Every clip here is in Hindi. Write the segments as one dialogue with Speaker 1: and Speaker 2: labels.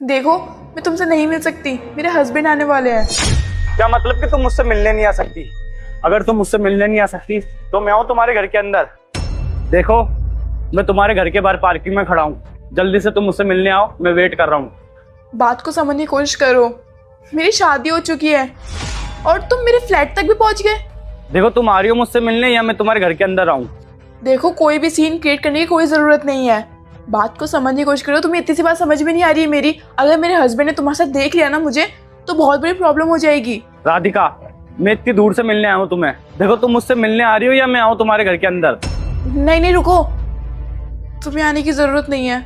Speaker 1: देखो, मैं तुमसे नहीं मिल सकती, मेरे हस्बैंड आने वाले हैं।
Speaker 2: क्या मतलब कि तुम मुझसे मिलने नहीं आ सकती? अगर तुम मुझसे मिलने नहीं आ सकती तो मैं आऊँ तुम्हारे घर के अंदर? देखो, मैं तुम्हारे घर के बाहर पार्किंग में खड़ा हूँ, जल्दी से तुम मुझसे मिलने आओ, मैं वेट कर रहा हूँ।
Speaker 1: बात को समझने की कोशिश करो, मेरी शादी हो चुकी है और तुम मेरे फ्लैट तक भी पहुंच गए।
Speaker 2: देखो, तुम आ रही हो मुझसे मिलने या मैं तुम्हारे घर के अंदर आऊँ?
Speaker 1: देखो, कोई भी सीन क्रिएट करने की कोई ज़रूरत नहीं है। बात को समझने की कोशिश करो, तुम्हें इतनी सी बात समझ में नहीं आ रही है मेरी। अगर मेरे हस्बैंड ने तुम्हारे साथ देख लिया ना मुझे, तो बहुत बड़ी प्रॉब्लम हो जाएगी।
Speaker 2: राधिका, मैं इतनी दूर से मिलने आया हूँ तुम्हें। देखो, तुम मुझसे मिलने आ रही हो या मैं आऊँ तुम्हारे घर के अंदर?
Speaker 1: नहीं नहीं, रुको, तुम्हें आने की ज़रूरत नहीं है।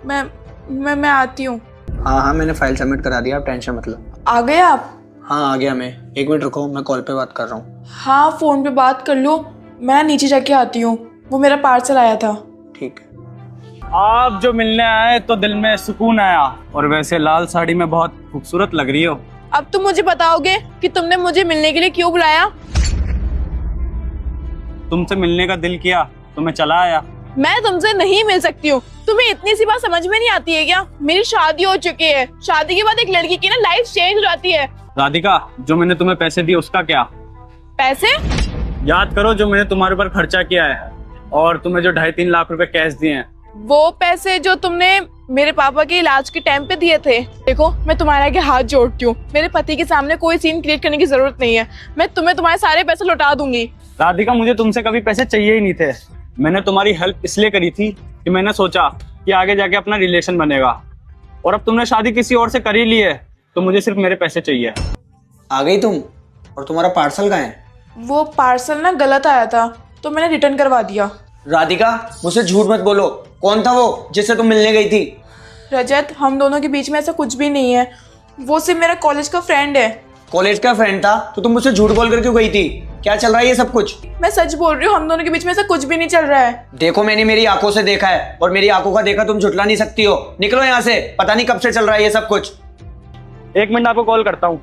Speaker 1: मैं आती हूँ।
Speaker 3: हाँ, मैंने फाइल सबमिट करा दिया, आप टेंशन मत लो।
Speaker 1: आ गए आप?
Speaker 3: हाँ, आ गया मैं। 1 मिनट रुको, मैं कॉल पे बात कर रहा हूँ।
Speaker 1: हाँ, फ़ोन पे बात कर लो, मैं नीचे जाके आती हूँ। वो मेरा पार्सल आया था।
Speaker 3: ठीक है।
Speaker 2: आप जो मिलने आए तो दिल में सुकून आया। और वैसे लाल साड़ी में बहुत खूबसूरत लग रही हो।
Speaker 1: अब तुम मुझे बताओगे कि तुमने मुझे मिलने के लिए क्यों बुलाया?
Speaker 2: तुमसे मिलने का दिल किया तो मैं चला आया।
Speaker 1: मैं तुमसे नहीं मिल सकती हूँ। तुम्हें इतनी सी बात समझ में नहीं आती है क्या? मेरी शादी हो चुकी है। शादी के बाद एक लड़की की ना लाइफ चेंज हो जाती है।
Speaker 2: राधिका, जो मैंने तुम्हें पैसे दिए उसका क्या?
Speaker 1: पैसे?
Speaker 2: याद करो, जो मैंने तुम्हारे ऊपर खर्चा किया है और तुम्हें जो 2.5-3 लाख रुपए कैश दिए हैं।
Speaker 1: वो पैसे जो तुमने मेरे पापा के इलाज के टाइम पे दिए थे। देखो, मैं तुम्हारे आगे हाथ जोड़ती हूँ, मेरे पति के सामने कोई सीन क्रिएट करने की जरूरत नहीं है। मैं तुम्हें तुम्हारे सारे पैसे लौटा दूंगी।
Speaker 2: राधिका, मुझे तुमसे कभी पैसे चाहिए ही नहीं थे। मैंने तुम्हारी हेल्प इसलिए करी थी कि मैंने सोचा कि आगे जाके अपना रिलेशन बनेगा। और अब तुमने शादी किसी और से कर ही ली है तो मुझे सिर्फ मेरे पैसे चाहिए।
Speaker 3: आ गई तुम? और तुम्हारा पार्सल कहाँ है?
Speaker 1: वो पार्सल ना गलत आया था तो मैंने रिटर्न करवा दिया।
Speaker 3: राधिका, मुझसे झूठ मत बोलो। कौन था वो जिससे तुम मिलने गई थी?
Speaker 1: रजत, हम दोनों के बीच में ऐसा कुछ भी नहीं है। वो सिर्फ मेरा कॉलेज का फ्रेंड है।
Speaker 3: कॉलेज का फ्रेंड था तो तुम मुझसे झूठ बोल कर क्यों गई थी? क्या चल रहा है ये सब कुछ?
Speaker 1: मैं सच बोल रही हूँ, हम दोनों के बीच में ऐसा कुछ भी नहीं चल रहा है।
Speaker 3: देखो, मैंने मेरी आंखों से देखा है और मेरी आंखों का देखा तुम झुठला नहीं सकती हो। निकलो यहाँ से, पता नहीं कब से चल रहा है ये सब कुछ।
Speaker 2: 1 मिनट, आपको कॉल करता हूँ।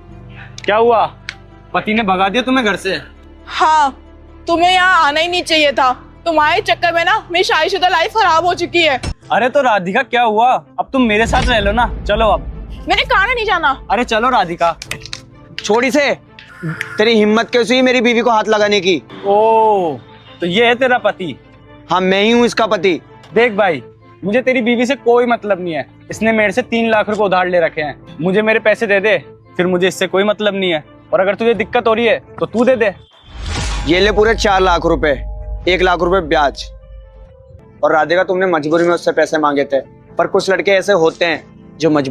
Speaker 2: क्या हुआ? पति ने भगा दिया तुम्हें घर से?
Speaker 1: हाँ, तुम्हें यहाँ आना ही नहीं चाहिए था। तुम्हारे चक्कर में ना मेरी शादीशुदा लाइफ खराब हो चुकी है।
Speaker 2: अरे तो राधिका, क्या हुआ? अब तुम मेरे साथ रह लो ना। चलो अब।
Speaker 1: मैंने कहा ना नहीं जाना।
Speaker 2: अरे चलो राधिका।
Speaker 3: छोड़ इसे। तेरी हिम्मत कैसी हुई मेरी बीवी को हाथ लगाने की?
Speaker 2: ओ, तो ये है तेरा पति?
Speaker 3: हाँ, मैं ही हूँ इसका पति।
Speaker 2: देख भाई, मुझे तेरी बीवी से कोई मतलब नहीं है। इसने मेरे से 3 लाख रुपए उधार ले रखे हैं। मुझे मेरे पैसे दे दे, फिर मुझे इससे कोई मतलब नहीं है। और अगर तुझे दिक्कत हो रही है तो तू दे दे।
Speaker 3: ये ले पूरे 4 लाख रुपए, 1 लाख रुपए ब्याज। और राधिका, तुमने मजबूरी में उससे पैसे मांगे थे, पर कुछ लड़के ऐसे होते हैं जो मजबूरी